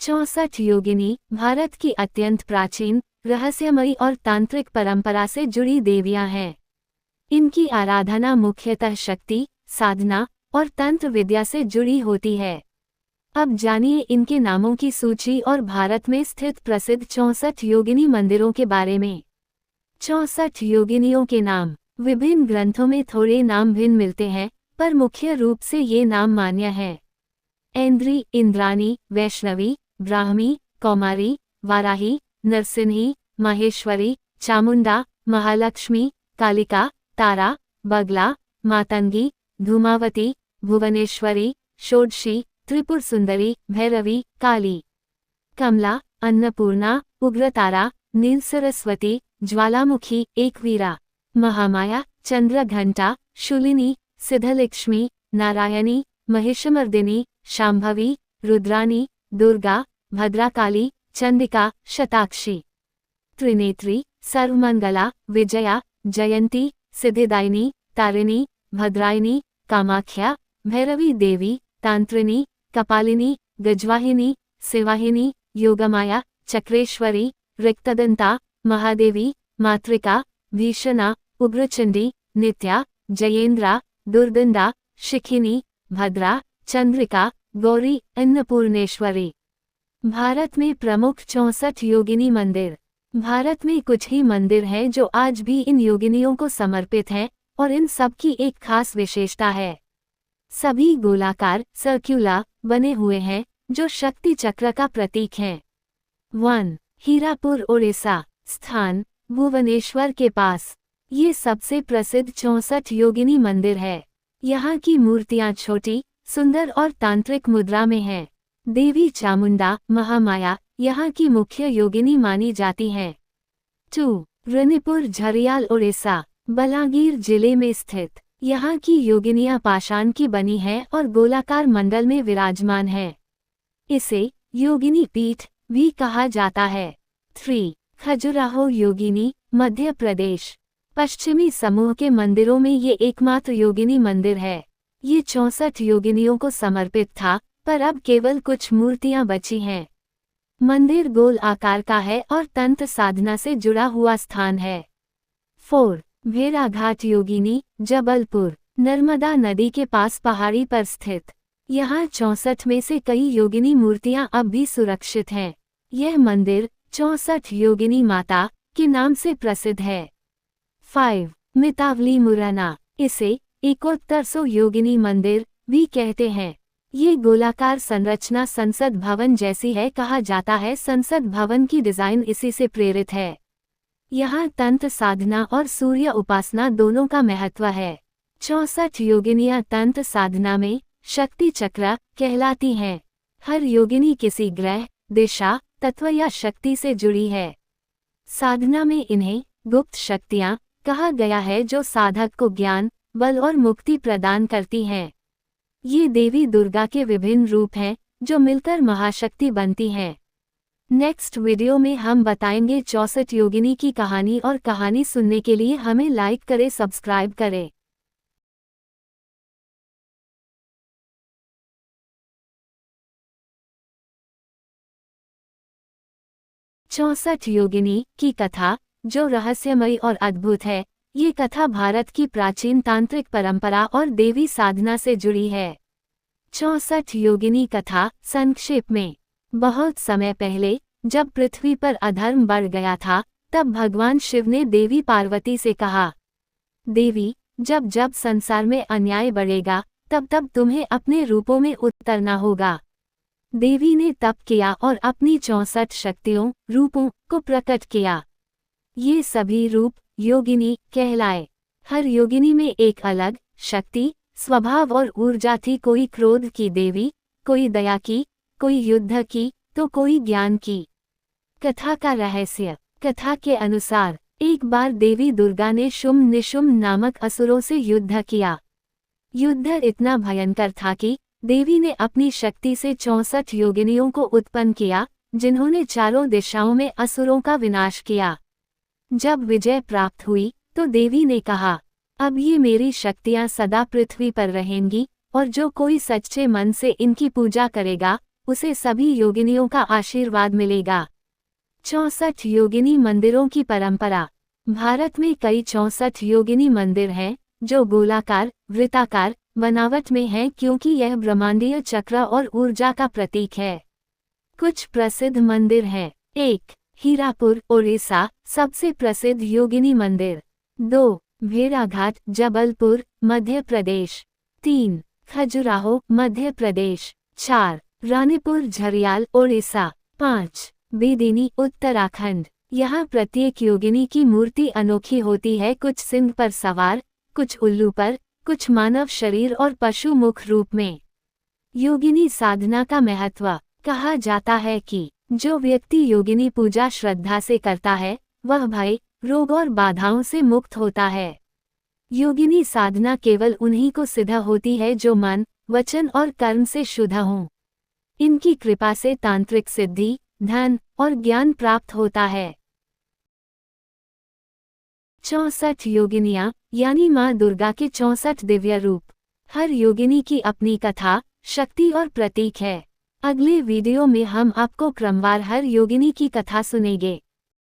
64 योगिनी भारत की अत्यंत प्राचीन, रहस्यमयी और तांत्रिक परंपरा से जुड़ी देवियां हैं। इनकी आराधना मुख्यतः शक्ति, साधना और तंत्र विद्या से जुड़ी होती है। अब जानिए इनके नामों की सूची और भारत में स्थित प्रसिद्ध 64 योगिनी मंदिरों के बारे में। 64 योगिनियों के नाम। विभिन्न ग्रंथों में थोड़े नाम भिन्न मिलते हैं, पर मुख्य रूप से ये नाम मान्य हैं। ऐन्द्री, इंद्राणी, वैष्णवी, ब्राह्मी, कौमारी, वाराही, नरसिंही, माहेश्वरी, चामुंडा, महालक्ष्मी, कालिका, तारा, बगला, मातंगी, धूमावती, भुवनेश्वरी, षोडशी, त्रिपुर सुंदरी, भैरवी, काली, कमला, अन्नपूर्णा, उग्रतारा, नील सरस्वती, ज्वालामुखी, एकवीरा, महामाया, चंद्रघंटा, शूलिनी, सिद्धलक्ष्मी, नारायणी, महिषमर्दिनी, शांभवी, रुद्राणी, दुर्गा, भद्राकाली, चंडिका, शताक्षी, त्रिनेत्री, सर्वमंगला, विजया, जयंती, सिद्धिदायिनी, तारिणी, भद्रायिनी, कामाख्या, भैरवी देवी, तांत्रिणी, कपालिनी, गजवाहिनी, शिवाहिनी, योगमाया, चक्रेश्वरी, रिक्तदंता, महादेवी, मातृका, भीषणा, उग्रचंडी, नित्या, जयेंद्रा, दुर्दंडा, शिखिनी, भद्रा, चंद्रिका, गौरी, अन्नपूर्णेश्वरी। भारत में प्रमुख 64 योगिनी मंदिर। भारत में कुछ ही मंदिर हैं जो आज भी इन योगिनियों को समर्पित हैं, और इन सब की एक खास विशेषता है। सभी गोलाकार सर्क्युलर बने हुए हैं, जो शक्ति चक्र का प्रतीक हैं। 1. हीरापुर, ओडिशा। स्थान भुवनेश्वर के पास। ये सबसे प्रसिद्ध 64 योगिनी मंदिर है। यहाँ की मूर्तियाँ छोटी, सुंदर और तांत्रिक मुद्रा में हैं। देवी चामुंडा, महामाया यहाँ की मुख्य योगिनी मानी जाती हैं। 2. रनिपुर, झरियाल, ओडिशा। बलांगीर जिले में स्थित। यहाँ की योगिनियाँ पाषाण की बनी हैं और गोलाकार मंडल में विराजमान हैं। इसे योगिनी पीठ भी कहा जाता है। 3. खजुराहो योगिनी, मध्य प्रदेश। पश्चिमी समूह के मंदिरों में ये एकमात्र योगिनी मंदिर है। ये 64 योगिनियों को समर्पित था, पर अब केवल कुछ मूर्तियां बची हैं। मंदिर गोल आकार का है और तंत्र साधना से जुड़ा हुआ स्थान है। 4. भेड़ाघाट योगिनी, जबलपुर। नर्मदा नदी के पास पहाड़ी पर स्थित। यहाँ 64 में से कई योगिनी मूर्तियां अब भी सुरक्षित हैं। यह मंदिर 64 योगिनी माता के नाम से प्रसिद्ध है। 5. मितावली, मुरैना। इसे एकोत्तरसो योगिनी मंदिर भी कहते हैं। ये गोलाकार संरचना संसद भवन जैसी है। कहा जाता है संसद भवन की डिजाइन इसी से प्रेरित है। यहाँ तंत्र साधना और सूर्य उपासना दोनों का महत्व है। 64 योगिनियाँ तंत्र साधना में शक्ति चक्र कहलाती हैं। हर योगिनी किसी ग्रह, दिशा, तत्व या शक्ति से जुड़ी है। साधना में इन्हें गुप्त शक्तियाँ कहा गया है, जो साधक को ज्ञान, बल और मुक्ति प्रदान करती हैं। ये देवी दुर्गा के विभिन्न रूप हैं, जो मिलकर महाशक्ति बनती हैं। नेक्स्ट वीडियो में हम बताएंगे 64 योगिनी की कहानी, और कहानी सुनने के लिए हमें लाइक करें, सब्सक्राइब करें। 64 योगिनी की कथा, जो रहस्यमयी और अद्भुत है। ये कथा भारत की प्राचीन तांत्रिक परंपरा और देवी साधना से जुड़ी है। 64 योगिनी कथा संक्षेप में। बहुत समय पहले, जब पृथ्वी पर अधर्म बढ़ गया था, तब भगवान शिव ने देवी पार्वती से कहा, देवी, जब जब संसार में अन्याय बढ़ेगा, तब तब तुम्हें अपने रूपों में उतरना होगा। देवी ने तप किया और अपनी 64 शक्तियों, रूपों को प्रकट किया। ये सभी रूप योगिनी कहलाए। हर योगिनी में एक अलग शक्ति, स्वभाव और ऊर्जा थी। कोई क्रोध की देवी, कोई दया की, कोई युद्ध की, तो कोई ज्ञान की। कथा का रहस्य। कथा के अनुसार एक बार देवी दुर्गा ने शुम्भ निशुम्भ नामक असुरों से युद्ध किया। युद्ध इतना भयंकर था कि देवी ने अपनी शक्ति से 64 योगिनियों को उत्पन्न किया, जिन्होंने चारों दिशाओं में असुरों का विनाश किया। जब विजय प्राप्त हुई, तो देवी ने कहा, अब ये मेरी शक्तियां सदा पृथ्वी पर रहेंगी, और जो कोई सच्चे मन से इनकी पूजा करेगा, उसे सभी योगिनियों का आशीर्वाद मिलेगा। 64 योगिनी मंदिरों की परंपरा। भारत में कई 64 योगिनी मंदिर हैं, जो गोलाकार, वृत्ताकार बनावट में हैं क्योंकि यह ब्रह्मांडीय चक्र और ऊर्जा का प्रतीक है। कुछ प्रसिद्ध मंदिर हैं। 1. हीरापुर, ओडिशा, सबसे प्रसिद्ध योगिनी मंदिर। 2. भेड़ाघाट, जबलपुर, मध्य प्रदेश। 3. खजुराहो, मध्य प्रदेश। 4. रानीपुर, झरियाल, ओडिशा। 5. बेदिनी, उत्तराखंड। यहाँ प्रत्येक योगिनी की मूर्ति अनोखी होती है, कुछ सिंह पर सवार, कुछ उल्लू पर, कुछ मानव शरीर और पशु मुख रूप में। योगिनी साधना का महत्व। कहा जाता है कि जो व्यक्ति योगिनी पूजा श्रद्धा से करता है, वह भय, रोग और बाधाओं से मुक्त होता है। योगिनी साधना केवल उन्हीं को सिद्ध होती है जो मन, वचन और कर्म से शुद्ध हों। इनकी कृपा से तांत्रिक सिद्धि, धन और ज्ञान प्राप्त होता है। 64 योगिनियां, यानी मां दुर्गा के 64 दिव्य रूप। हर योगिनी की अपनी कथा, शक्ति और प्रतीक है। अगले वीडियो में हम आपको क्रमवार हर योगिनी की कथा सुनेंगे।